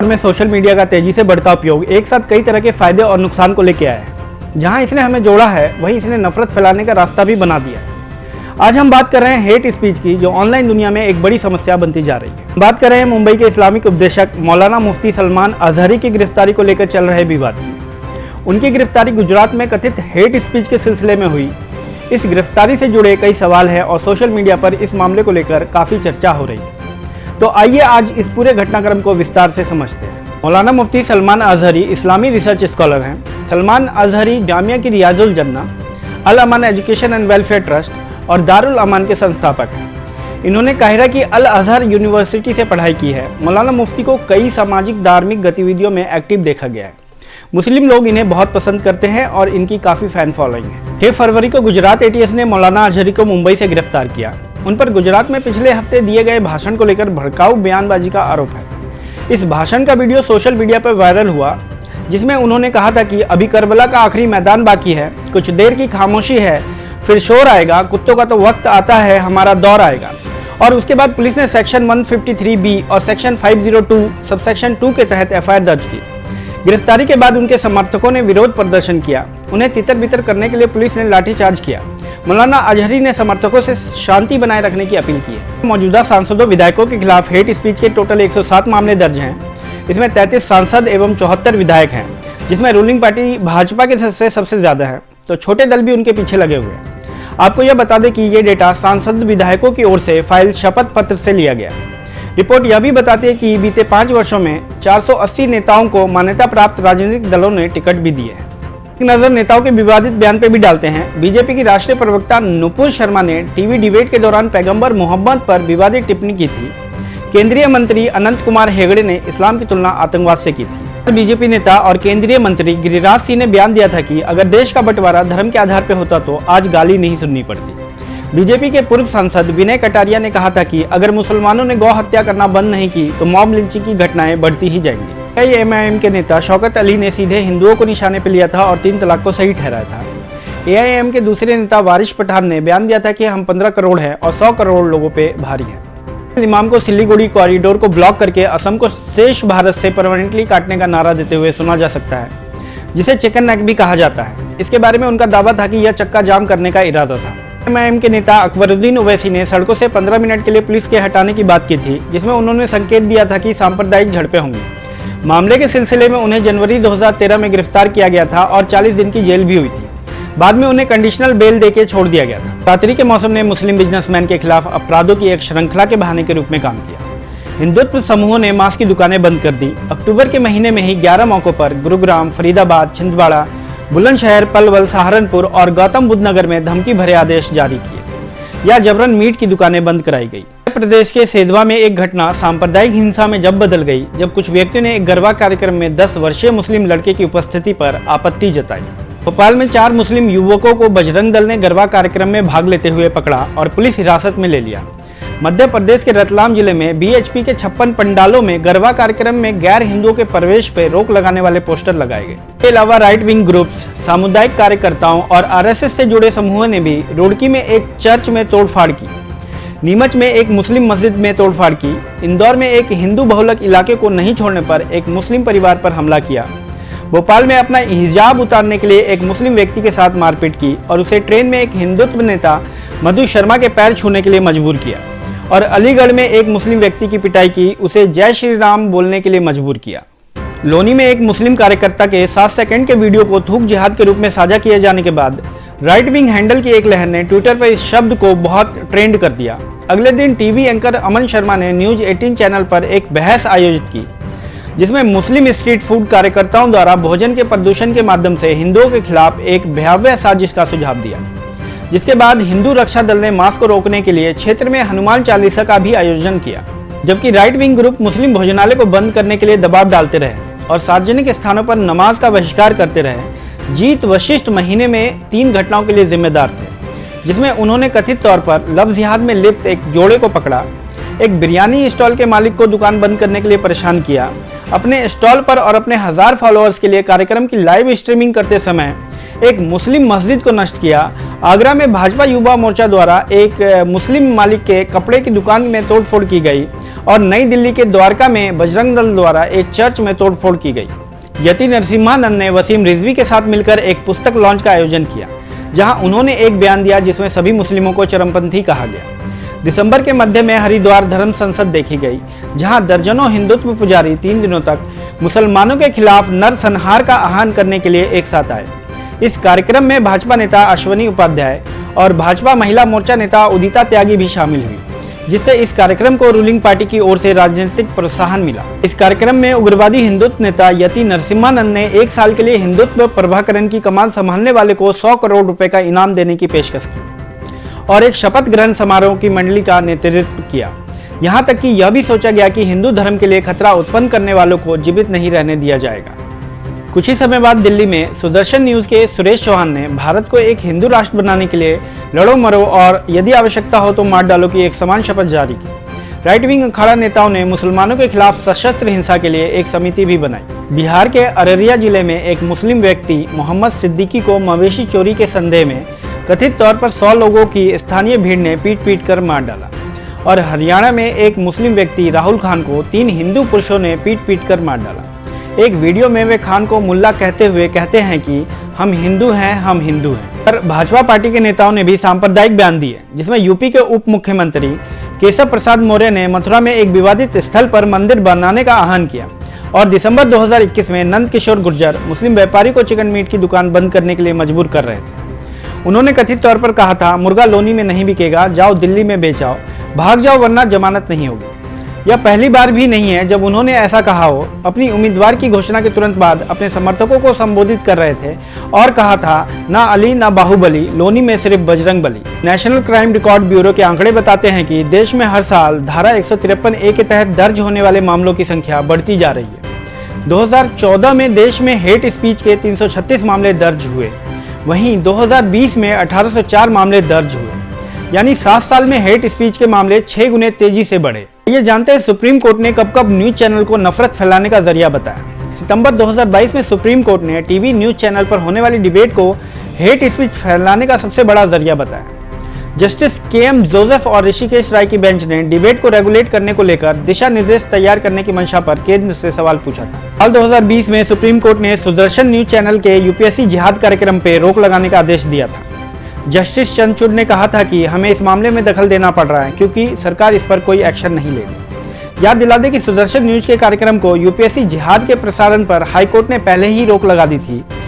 में social media का तेजी से बढ़ता उपयोग एक साथ कई तरह के फायदे और नुकसान को लेकर आया है। जहां इसने हमें जोड़ा है, वहीं इसने नफरत फैलाने का रास्ता भी बना दिया है। आज हम बात कर रहे हैं हेट स्पीच की, जो ऑनलाइन दुनिया में एक बड़ी समस्या बनती जा रही है। बात कर रहे हैं मुंबई के इस्लामिक उपदेशक मौलाना मुफ्ती सलमान अजहरी की गिरफ्तारी को लेकर चल रहे विवाद की। उनकी गिरफ्तारी गुजरात में कथित हेट स्पीच के सिलसिले में हुई। इस गिरफ्तारी से जुड़े कई सवाल हैं और सोशल मीडिया पर इस मामले को लेकर काफी चर्चा हो रही है। तो आइए आज इस पूरे घटनाक्रम को विस्तार से समझते हैं। मौलाना मुफ्ती सलमान अजहरी इस्लामी रिसर्च स्कॉलर हैं। सलमान अजहरी जामिया की रियाजुल जन्ना, अल अमान एजुकेशन एंड वेलफेयर ट्रस्ट और दारुल अमान के संस्थापक हैं। इन्होंने काहिरा की अल अजहर यूनिवर्सिटी से पढ़ाई की है। मौलाना मुफ्ती को कई सामाजिक धार्मिक गतिविधियों में एक्टिव देखा गया है। मुस्लिम लोग इन्हें बहुत पसंद करते हैं और इनकी काफ़ी फैन फॉलोइंग है। 6 फरवरी को गुजरात एटीएस ने मौलाना अजहरी को मुंबई से गिरफ्तार किया। उन पर गुजरात में पिछले हफ्ते दिए गए भाषण को लेकर भड़काऊ बयानबाजी का आरोप है। इस भाषण का वीडियो सोशल मीडिया पर वायरल हुआ, जिसमें उन्होंने कहा था कि अभी करबला का आखिरी मैदान बाकी है, कुछ देर की खामोशी है, फिर शोर आएगा, कुत्तों का तो वक्त आता है, हमारा दौर आएगा। और उसके बाद पुलिस ने सेक्शन 153B और सेक्शन 502 सबसेक्शन 2 के तहत FIR दर्ज की। गिरफ्तारी के बाद उनके समर्थकों ने विरोध प्रदर्शन किया। उन्हें तितर बितर करने के लिए पुलिस ने लाठीचार्ज किया। मौलाना अजहरी ने समर्थकों से शांति बनाए रखने की अपील की है। मौजूदा सांसदों विधायकों के खिलाफ हेट स्पीच के टोटल 107 मामले दर्ज हैं। इसमें 33 सांसद एवं 74 विधायक हैं, जिसमें रूलिंग पार्टी भाजपा के सदस्य सबसे ज्यादा है, तो छोटे दल भी उनके पीछे लगे हुए हैं। आपको यह बता दें कि ये डेटा सांसद विधायकों की ओर से फाइल शपथ पत्र से लिया गया। रिपोर्ट यह भी बताती है कि बीते 5 वर्षों में 480 नेताओं को मान्यता प्राप्त राजनीतिक दलों ने टिकट भी दिए हैं। एक नजर नेताओं के विवादित बयान पे भी डालते हैं। बीजेपी की राष्ट्रीय प्रवक्ता नुपुर शर्मा ने टीवी डिबेट के दौरान पैगंबर मोहम्मद पर विवादित टिप्पणी की थी। केंद्रीय मंत्री अनंत कुमार हेगड़े ने इस्लाम की तुलना आतंकवाद से की थी। बीजेपी नेता और केंद्रीय मंत्री गिरिराज सिंह ने बयान दिया था कि अगर देश का बंटवारा धर्म के आधार पर होता तो आज गाली नहीं सुननी पड़ती। बीजेपी के पूर्व सांसद विनय कटारिया ने कहा था कि अगर मुसलमानों ने गौ हत्या करना बंद नहीं की तो मॉब लिंचिंग की घटनाएं बढ़ती ही जाएंगी। AIM के नेता शौकत अली ने सीधे हिंदुओं को निशाने पर लिया था और 3 तलाक को सही ठहराया था। AIM के दूसरे नेता वारिश पठान ने बयान दिया था कि हम 15 करोड़ हैं और 100 करोड़ लोगों पे भारी हैं। इमाम को सिलीगुड़ी कॉरिडोर को ब्लॉक करके असम को शेष भारत से परमानेंटली काटने का नारा देते हुए सुना जा सकता है, जिसे चिकन नेक भी कहा जाता है। इसके बारे में उनका दावा था कि यह चक्का जाम करने का इरादा था। AIM के नेता अकबरुद्दीन ओवैसी ने सड़कों से 15 मिनट के लिए पुलिस के हटाने की बात की थी, जिसमें उन्होंने संकेत दिया था कि सांप्रदायिक झड़पें होंगी। मामले के सिलसिले में उन्हें जनवरी 2013 में गिरफ्तार किया गया था और 40 दिन की जेल भी हुई थी। बाद में उन्हें कंडीशनल बेल देके छोड़ दिया गया था। रात्रि के मौसम ने मुस्लिम बिजनेसमैन के खिलाफ अपराधों की एक श्रृंखला के बहाने के रूप में काम किया। हिंदुत्व समूहों ने मांस की दुकानें बंद कर दी। अक्टूबर के महीने में ही 11 मौकों पर गुरुग्राम, फरीदाबाद, छिंदवाड़ा, बुलंदशहर, पलवल, सहारनपुर और गौतम बुद्ध नगर में धमकी भरे आदेश जारी किए या जबरन मीट की दुकानें बंद कराई गई। उत्तर प्रदेश के सेधवा में एक घटना सांप्रदायिक हिंसा में जब बदल गई, जब कुछ व्यक्तियों ने एक गरबा कार्यक्रम में 10 वर्षीय मुस्लिम लड़के की उपस्थिति पर आपत्ति जताई। भोपाल में 4 मुस्लिम युवकों को बजरंग दल ने गरबा कार्यक्रम में भाग लेते हुए पकड़ा और पुलिस हिरासत में ले लिया। मध्य प्रदेश के रतलाम जिले में BHP के 56 पंडालों में गरबा कार्यक्रम में गैर हिंदुओं के प्रवेश पर रोक लगाने वाले पोस्टर लगाए गए। इसके अलावा राइट विंग ग्रुप्स, सामुदायिक कार्यकर्ताओं और RSS से जुड़े समूहों ने भी रुड़की में एक चर्च में तोड़फाड़ की, नीमच में एक मुस्लिम मस्जिद में तोड़फाड़ की, इंदौर में एक हिंदू बहुलक इलाके को नहीं छोड़ने पर एक मुस्लिम परिवार पर हमला किया, भोपाल में अपना हिजाब उतारने के लिए एक मुस्लिम व्यक्ति के साथ मारपीट की और उसे ट्रेन में एक हिंदुत्व नेता मधु शर्मा के पैर छूने के लिए मजबूर किया, और अलीगढ़ में एक मुस्लिम व्यक्ति की पिटाई की, उसे जय श्री राम बोलने के लिए मजबूर किया। लोनी में एक मुस्लिम कार्यकर्ता के 7 सेकंड के वीडियो को थूक जिहाद के रूप में साझा किए जाने के बाद राइट विंग हैंडल की एक लहर ने ट्विटर पर इस शब्द को बहुत ट्रेंड कर दिया। अगले दिन टीवी एंकर अमन शर्मा ने न्यूज 18 चैनल पर एक बहस आयोजित की, जिसमें मुस्लिम स्ट्रीट फूड कार्यकर्ताओं द्वारा भोजन के प्रदूषण के माध्यम से हिंदुओं के खिलाफ एक भयावह साजिश का सुझाव दिया। जिसके बाद हिंदू रक्षा दल ने मांस को रोकने के लिए क्षेत्र में हनुमान चालीसा का भी आयोजन किया, जबकि राइट विंग ग्रुप मुस्लिम भोजनालय को बंद करने के लिए दबाव डालते रहे और सार्वजनिक स्थानों पर नमाज का बहिष्कार करते रहे। जीत वशिष्ठ महीने में 3 घटनाओं के लिए जिम्मेदार थे, जिसमें उन्होंने कथित तौर पर लव जिहाद में लिप्त एक जोड़े को पकड़ा, एक बिरयानी स्टॉल के मालिक को दुकान बंद करने के लिए परेशान किया, अपने स्टॉल पर और अपने 1000 फॉलोअर्स के लिए कार्यक्रम की लाइव स्ट्रीमिंग करते समय एक मुस्लिम मस्जिद को नष्ट किया आगरा में भाजपा युवा मोर्चा द्वारा एक मुस्लिम मालिक के कपड़े की दुकान में तोड़फोड़ की गई और नई दिल्ली के द्वारका में बजरंग दल द्वारा एक चर्च में तोड़फोड़ की गई। यति नरसिम्हानंद ने वसीम रिजवी के साथ मिलकर एक पुस्तक लॉन्च का आयोजन किया, जहां उन्होंने एक बयान दिया जिसमें सभी मुस्लिमों को चरमपंथी कहा गया। दिसंबर के मध्य में हरिद्वार धर्म संसद देखी गई, जहां दर्जनों हिंदुत्व पुजारी 3 दिनों तक मुसलमानों के खिलाफ नरसंहार का आह्वान करने के लिए एक साथ आए। इस कार्यक्रम में भाजपा नेता अश्वनी उपाध्याय और भाजपा महिला मोर्चा नेता उदिता त्यागी भी शामिल हुई, जिससे इस कार्यक्रम को रूलिंग पार्टी की ओर से राजनीतिक प्रोत्साहन मिला। इस कार्यक्रम में उग्रवादी हिंदुत्व नेता यति नरसिम्हानंद ने 1 साल के लिए हिंदुत्व प्रभाकरण की कमान संभालने वाले को 100 करोड़ रुपए का इनाम देने की पेशकश की और एक शपथ ग्रहण समारोह की मंडली का नेतृत्व किया। यहाँ तक कि यह भी सोचा गया कि हिंदू धर्म के लिए खतरा उत्पन्न करने वालों को जीवित नहीं रहने दिया जाएगा। कुछ ही समय बाद दिल्ली में सुदर्शन न्यूज के सुरेश चौहान ने भारत को एक हिंदू राष्ट्र बनाने के लिए लड़ो मरो और यदि आवश्यकता हो तो मार डालो की एक समान शपथ जारी की। राइट विंग अखाड़ा नेताओं ने मुसलमानों के खिलाफ सशस्त्र हिंसा के लिए एक समिति भी बनाई। बिहार के अररिया जिले में एक मुस्लिम व्यक्ति मोहम्मद सिद्दीकी को मवेशी चोरी के संदेह में कथित तौर पर 100 लोगों की स्थानीय भीड़ ने पीट कर मार डाला और हरियाणा में एक मुस्लिम व्यक्ति राहुल खान को 3 हिंदू पुरुषों ने पीट कर मार डाला। एक वीडियो में वे खान को मुल्ला कहते हुए कहते हैं कि हम हिंदू हैं, हम हिंदू हैं। पर भाजपा पार्टी के नेताओं ने भी सांप्रदायिक बयान दिए, जिसमें यूपी के उप मुख्यमंत्री केशव प्रसाद मौर्य ने मथुरा में एक विवादित स्थल पर मंदिर बनाने का आह्वान किया और दिसंबर 2021 में नंद किशोर गुर्जर मुस्लिम व्यापारी को चिकन मीट की दुकान बंद करने के लिए मजबूर कर रहे थे। उन्होंने कथित तौर पर कहा था, मुर्गा लोनी में नहीं बिकेगा, जाओ दिल्ली में बेचाओ, भाग जाओ वरना जमानत नहीं होगी। यह पहली बार भी नहीं है जब उन्होंने ऐसा कहा हो। अपनी उम्मीदवार की घोषणा के तुरंत बाद अपने समर्थकों को संबोधित कर रहे थे और कहा था, ना अली ना बाहुबली, लोनी में सिर्फ Bajrang Bali. National crime record bureau के आंकड़े बताते हैं कि देश में हर साल धारा 153A के तहत दर्ज होने वाले मामलों की संख्या बढ़ती जा रही है। 2014 में देश में हेट स्पीच के 336 मामले दर्ज हुए, वहीं 2020 में 1804 मामले दर्ज हुए, यानी 7 साल में हेट स्पीच के मामले 6 गुने तेजी से बढ़े। ये जानते हैं सुप्रीम कोर्ट ने कब न्यूज चैनल को नफरत फैलाने का जरिया बताया। सितंबर 2022 में सुप्रीम कोर्ट ने टीवी न्यूज चैनल पर होने वाली डिबेट को हेट स्पीच फैलाने का सबसे बड़ा जरिया बताया। जस्टिस KM जोसेफ और ऋषिकेश राय की बेंच ने डिबेट को रेगुलेट करने को लेकर दिशा निर्देश तैयार करने की मंशा पर केंद्र से सवाल पूछा था। साल 2020 में सुप्रीम कोर्ट ने सुदर्शन न्यूज चैनल के UPSC जिहाद कार्यक्रम पर रोक लगाने का आदेश दिया था। जस्टिस चंद्रचूड़ ने कहा था कि हमें इस मामले में दखल देना पड़ रहा है क्योंकि सरकार इस पर कोई एक्शन नहीं ले रही। याद दिला दें कि सुदर्शन न्यूज के कार्यक्रम को UPSC जिहाद के प्रसारण पर हाईकोर्ट ने पहले ही रोक लगा दी थी।